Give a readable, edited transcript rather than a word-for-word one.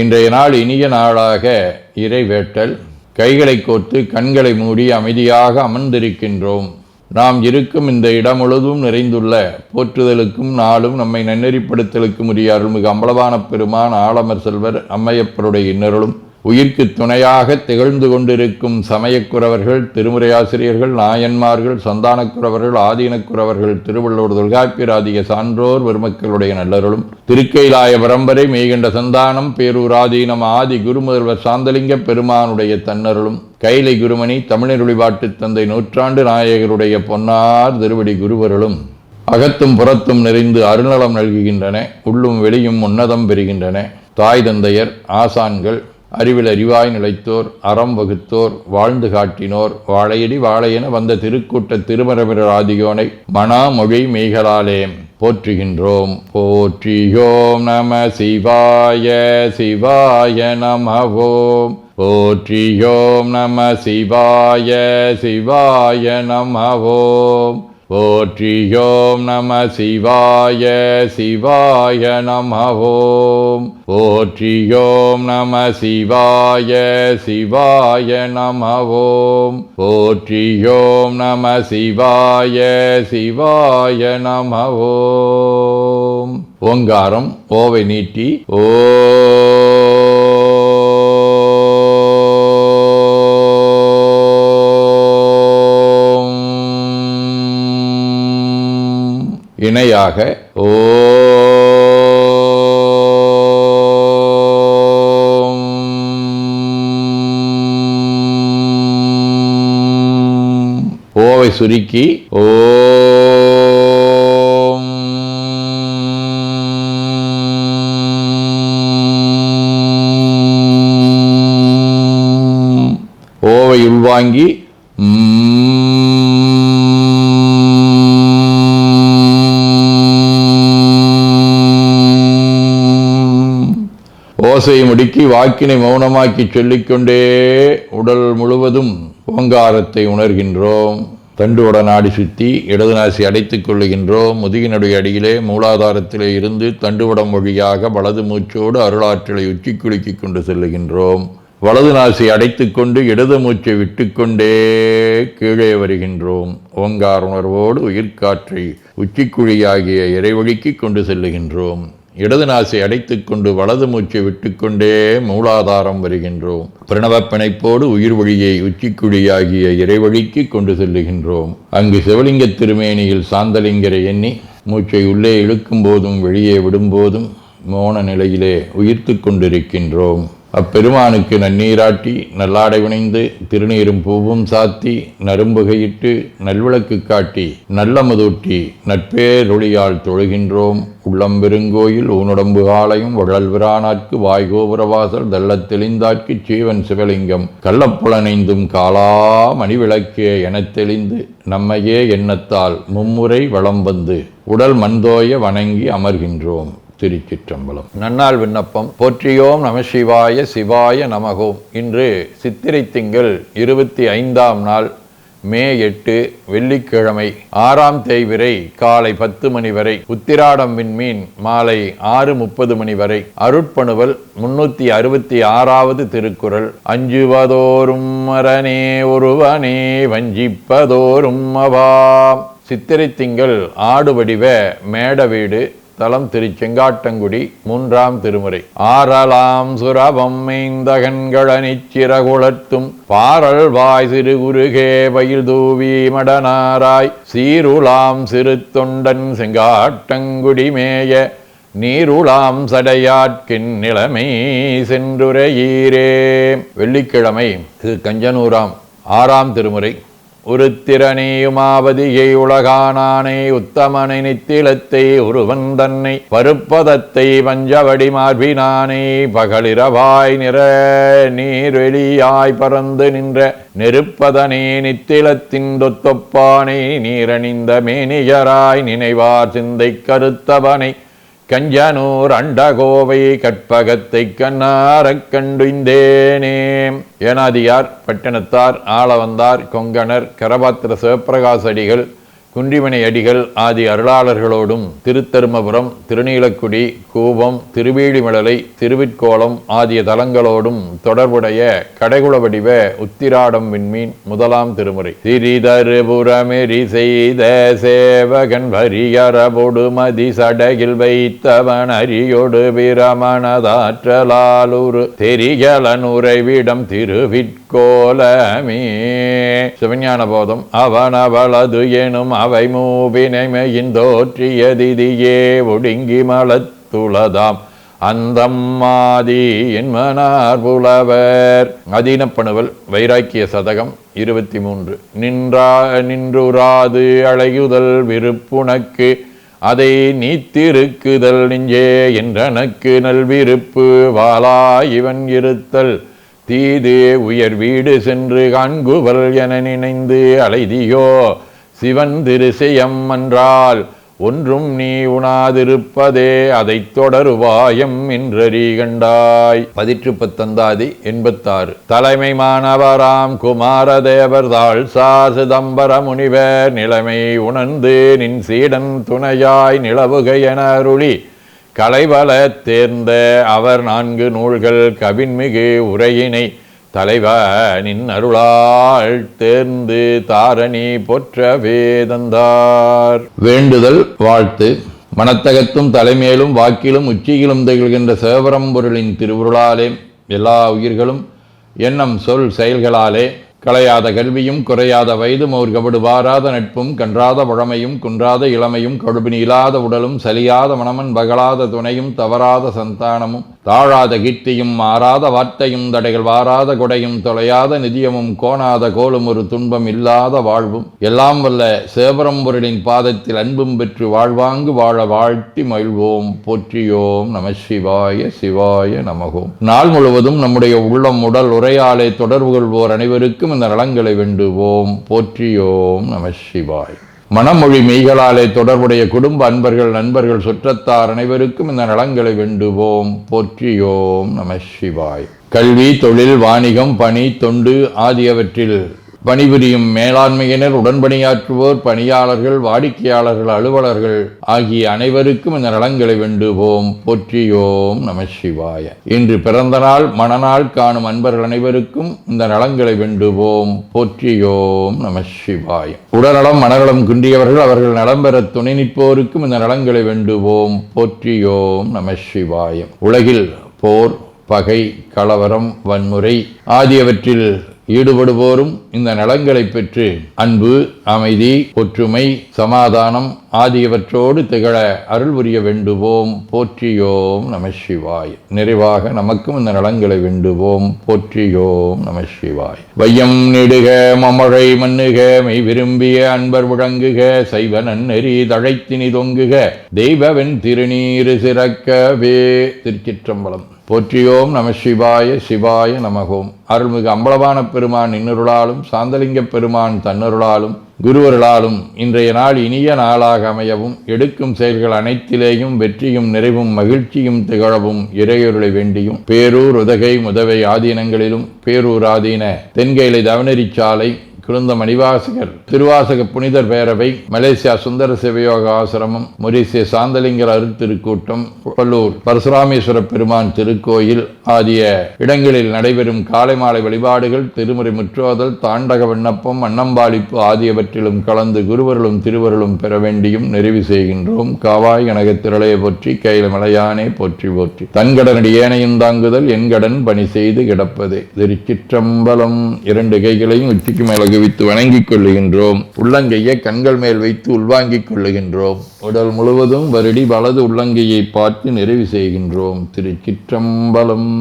இன்றைய நாள் இனிய நாளாக இறைவேட்டல். கைகளை கோர்த்து கண்களை மூடி அமைதியாக அமர்ந்திருக்கின்றோம். நாம் இருக்கும் இந்த இடம் முழுதும் நிறைந்துள்ள போற்றுதலுக்கும் நாளும் நம்மை நன்னெறிப்படுத்தலுக்கும் உரிய அருள்மிகு அம்பலவான பெருமான் ஆலமர் செல்வர் அம்மையப்பருடைய இன்னருளும் உயிர்க்கு துணையாக திகழ்ந்து கொண்டிருக்கும் சமயக்குறவர்கள், திருமுறையாசிரியர்கள், நாயன்மார்கள், சந்தானக்குறவர்கள், ஆதீனக்குறவர்கள், திருவள்ளூர் தொல்காப்பியராதிய சான்றோர் பெருமக்களுடைய நல்லருளும் திருக்கைலாய பரம்பரை மெய்கண்ட சந்தானம் பேரூர் ஆதீனம் ஆதி குருமுதல்வர் சாந்தலிங்க பெருமானுடைய தன்னருளும் கைலை குருமணி தமிழருளி பாட்டு தந்தை நூற்றாண்டு நாயகருடைய பொன்னார் திருவடி குருவருளும் அகத்தும் புறத்தும் நிறைந்து அருநலம் நல்குகின்றன. உள்ளும் வெளியும் உன்னதம் பெறுகின்றன. தாய் தந்தையர், ஆசான்கள், அறிவில் அறிவாய் நிலைத்தோர், அறம் வகுத்தோர், வாழ்ந்து காட்டினோர், வாழையடி வாழையென வந்த திருக்கூட்ட திருமரபிரர் ஆதியோனை மனாமொழி மெய்களாலே போற்றுகின்றோம். போற்றியோம் நம சிவாய சிவாய நமவோம். போற்றியோம் நம சிவாய சிவாய நமவோம். போற்றியோம் நம சிவாய சிவாய நமவோம். போற்றியோம் நம சிவாய சிவாய நமவோம். போற்றியோம் நம சிவாய சிவாய நமவோம். ஓங்காரம் ஓவை நீட்டி ஓ இணையாக ஓம். ஓவை சுருக்கி ஓம். ஓவை உள்வாங்கி ஓசையை முடுக்கி வாக்கினை மௌனமாக்கி சொல்லிக்கொண்டே உடல் முழுவதும் ஓங்காரத்தை உணர்கின்றோம். தண்டுவட நாடி சுற்றி இடது நாசி அடைத்துக் கொள்ளுகின்றோம். முதுகினுடைய அடியிலே மூலாதாரத்திலே இருந்து தண்டுவடம் வழியாக வலது மூச்சோடு அருளாற்றலை உச்சி குலுக்கி கொண்டு செல்லுகின்றோம். வலது நாசி அடைத்துக் கொண்டு இடது மூச்சை விட்டுக்கொண்டே கீழே வருகின்றோம். ஓங்கார உணர்வோடு உயிர்காற்றை உச்சிக்குழியாகிய இறைவழிக்கு கொண்டு செல்லுகின்றோம். இடது நாசை அடைத்துக் கொண்டு வலது மூச்சை விட்டுக்கொண்டே மூலாதாரம் வருகின்றோம். பிரணவ பிணைப்போடு உயிர் வழியை உச்சிக்குழியாகிய இறைவழிக்கு கொண்டு செல்லுகின்றோம். அங்கு சிவலிங்க திருமேனியில் சாந்தலிங்கரை எண்ணி மூச்சை உள்ளே இழுக்கும் போதும் வெளியே விடும்போதும் மோன நிலையிலே உயிர்த்து கொண்டிருக்கின்றோம். அப்பெருமானுக்கு நன்னீராட்டி நல்லாடை வினைந்து திருநீரும் பூவும் சாத்தி நரும்புகையிட்டு நல்விளக்கு காட்டி நல்லமுதூட்டி நட்பேரொழியால் தொழுகின்றோம். உள்ளம் பெருங்கோயில் ஊனுடம்பு ஆலயம் வழல்விரானார்க்கு வாய்கோபுரவாசல் தள்ளத் தெளிந்தார்க்கு சீவன் சிவலிங்கம் கள்ளப்புலனைந்தும் காலா மணிவிளக்கே எனத் தெளிந்து நம்மையே எண்ணத்தால் மும்முறை வளம் வந்து உடல் மண்தோய வணங்கி அமர்கின்றோம். திருச்சிற்றம்பலம். நன்னாள் விண்ணப்பம். போற்றியோம் நம சிவாய சிவாய நமகோம். இன்று சித்திரை திங்கள் 25ஆம் நாள் மே 8 வெள்ளிக்கிழமை 6ஆம் தேய்விரை காலை 10 மணி வரை, உத்திராடம் விண்மீன் மாலை 6:30 மணி வரை. அருட்பணுவல் 366வது திருக்குறள். அஞ்சுவதோறும் மரனே ஒருவனே வஞ்சிப்பதோறும் அவாம். சித்திரை திங்கள் ஆடு வடிவ மேட வீடு. தலம் திருச்செங்காட்டங்குடி. 3ஆம் திருமுறை. ஆரலாம் சுரபம் மெய்ந்தகன்களனிச் சிறகுளத்தும் பாரல் வாய் சிறு குறுகே பயில் தூவி மடனாராய் சீருலாம் சிறு தொண்டன் செங்காட்டங்குடி மேய நீருளாம் சடையாட்கின் நிலைமை சென்றுரையீரே. வெள்ளிக்கிழமை கஞ்சனூராம் 6ஆம் திருமுறை. உருத்திரனேயுமாவதியை உலகானானை உத்தமனை நித்திலத்தை ஒருவன் தன்னை பருப்பதத்தை பஞ்சவடி மார்பினானை பகலிரவாய் நிற நீர்வெளியாய் பறந்து நின்ற நெருப்பதனே நித்திலத்தின் தொத்தொப்பானை நீரணிந்த மேனியராய் நினைவார் சிந்தை கருத்தவனை கஞ்சனூர் அண்டகோவை கற்பகத்தை கண்ணாரக் கண்டுந்தேனே. ஏனாதியார், பட்டினத்தார், ஆளவந்தார், கொங்கணர், கரபாத்திர சிவப்பிரகாசடிகள், குன்றிமணி அடிகள் ஆதி அருளாளர்களோடும் திருத்தருமபுரம், திருநீலக்குடி, கூவம், திருவீழிமலை, திருவிற்கோளம் ஆகிய தலங்களோடும் தொடர்புடைய கடைகுல வடிவ உத்திராடம் விண்மீன் முதலாம் திருமுறை. திரிதருபுரமெரி செய்த சேவகன் வரியரபொடு மதி சடகில் வைத்தவன் அரியோடு பிரமணதாற்றலாலுரு தெரிகலன் உறைவிடம் திருவிற்கோலமே. சிவஞான போதம் அவனவளது எனும் அவை மூவினைமையின் தோற்றியதிதியே ஒடுங்கி மலத்துளதாம் அந்தம்மாதி என்மனார் புலவர். அதீனப்பணுவல் வைராக்கிய சதகம் 23. நின்றுராது அழையுதல் விருப்புனக்கு அதை நீத்திருக்குதல் நெஞ்சே என்றனக்கு நல்விருப்பு வாளா இவன் இருத்தல் தீது உயர் வீடு சென்று காண்குவல் என நினைந்து அலைதியோ சிவன் திருசெயம் என்றால் ஒன்றும் நீ உணாதிருப்பதே அதை தொடருவாயம் என்றறி கண்டாய். 19 86. தலைமை மாணவராம் குமாரதேவர் தாழ்சார் சிதம்பர முனிவர் நிலைமை உணர்ந்து நின் சீடன் துணையாய் நிலவுக என அருளி கலைவல தேர்ந்த அவர் 4 நூல்கள் கவின்மிகு உரையினை தலைவனின் அருளால் தேர்ந்து தாரணி போற்ற வேதந்தார். வேண்டுதல் வாழ்த்து. மனத்தகத்தும் தலைமையிலும் வாக்கிலும் உச்சியிலும் திகழ்கின்ற சிவபரம்பொருளின் திருவுருளாலே எல்லா உயிர்களும் எண்ணம் சொல் செயல்களாலே களையாத கல்வியும் குறையாத வயதும் ஒரு கபடு வாராத நட்பும் கன்றாத பழமையும் குன்றாத இளமையும் கடுபினி இல்லாத உடலும் சலியாத மனமன் பகலாத துணையும் தவறாத சந்தானமும் தாழாத கீர்த்தியும் மாறாத வார்த்தையும் தடைகள் வாராத கொடையும் தொலையாத நிதியமும் கோணாத கோலும் ஒரு துன்பம் இல்லாத வாழ்வும் எல்லாம் வல்ல சிவபரம்பொருளின் பாதத்தில் அன்பும் பெற்று வாழ்வாங்கு வாழ வாழ்த்தி மகிழ்வோம். போற்றியோம் நம சிவாய சிவாய நமகோம். நாள் முழுவதும் நம்முடைய உள்ளம் உடல் உரையாலே தொடர்பு கொள்வோர் அனைவருக்கும் இந்த நலங்களை வேண்டுவோம். போற்றியோம் நம சிவாய். மனமொழி மெய்களாலே தொடர்புடைய குடும்ப அன்பர்கள் நண்பர்கள் சுற்றத்தார் அனைவருக்கும் இந்த நலங்களை வேண்டுவோம். போற்றியோம் நம சிவாய். கல்வி தொழில் வாணிகம் பணி தொண்டு ஆகியவற்றில் பணிபுரியும் மேலாண்மையினர் உடன்பணியாற்றுவோர் பணியாளர்கள் வாடிக்கையாளர்கள் அலுவலர்கள் ஆகிய அனைவருக்கும் இந்த நலங்களை வேண்டுவோம். போற்றியோம் நம சிவாய. இன்று பிறந்த நாள் மணநாள் காணும் அன்பர்கள் அனைவருக்கும் இந்த நலங்களை வேண்டுவோம். போற்றியோம் நம சிவாய. உடல்நலம் மனநலம் குன்றியவர்கள் அவர்கள் நலம் பெற துணை நிற்போருக்கும் இந்த நலங்களை வேண்டுவோம். போற்றியோம் நம சிவாய. உலகில் போர் பகை கலவரம் வன்முறை ஆகியவற்றில் ஈடுபடுவோரும் இந்த நலங்களை பெற்று அன்பு அமைதி ஒற்றுமை சமாதானம் ஆகியவற்றோடு திகழ அருள் புரிய வேண்டுவோம். போற்றியோம் நம சிவாய். நிறைவாக நமக்கும் இந்த நலங்களை வேண்டுவோம். போற்றியோம் நம சிவாய். வையம் நெடுக மமழை மண்ணுக மெய் விரும்பிய அன்பர் முழங்குக சைவ நன்னெறி தழைத்தினி தொங்குக தெய்வவன் திருநீரு சிறக்கவே. திருச்சிற்றம்பலம். போற்றியோம் நம சிவாய சிவாய நமகோம். அருள்மிகு அம்பலவான பெருமான் இன்னருளாலும் சாந்தலிங்க பெருமான் தன்னருளாலும் குருவருளாலும் இன்றைய நாள் இனிய நாளாக அமையவும் எடுக்கும் செயல்கள் அனைத்திலேயும் வெற்றியும் நிறைவும் மகிழ்ச்சியும் திகழவும் இறையொருளை வேண்டியும் பேரூர் உதகை முதவை ஆதீனங்களிலும் பேரூர் ஆதீன தென்கேலை தவனரிச்சாலை குருந்த மணிவாசகர் திருவாசக புனிதர் பேரவை மலேசியா சுந்தர சிவயோக ஆசிரமம் மொரிசிய சாந்தலிங்கர் அருட்திருக்கூட்டம் பல்லூர் பரசுராமேஸ்வர பெருமான் திருக்கோயில் ஆகிய இடங்களில் நடைபெறும் காலை மாலை வழிபாடுகள் திருமுறை முற்றோதல் தாண்டக விண்ணப்பம் அன்னம்பாளிப்பு ஆகியவற்றிலும் கலந்து குருவர்களும் திருவருளும் பெற வேண்டியும் நிறைவு செய்கின்றோம். காவாய் கனக திரளைய போற்றி கையில மலையானே போற்றி போற்றி தன்கடனடி ஏனையும் தாங்குதல் என்கடன் பணி செய்து கிடப்பதே. திருச்சிற்றம்பலம். 2 கைகளையும் உச்சிக்கு மேல வித்து வணங்கிக் கொள்ளுகின்றோம். உள்ளங்கையை கண்கள் மேல் வைத்து உள்வாங்கிக் கொள்ளுகின்றோம். உடல் முழுவதும் வருடி வலது உள்ளங்கையை பார்த்து நிறைவு செய்கின்றோம். திருச்சிற்றம்பலம்.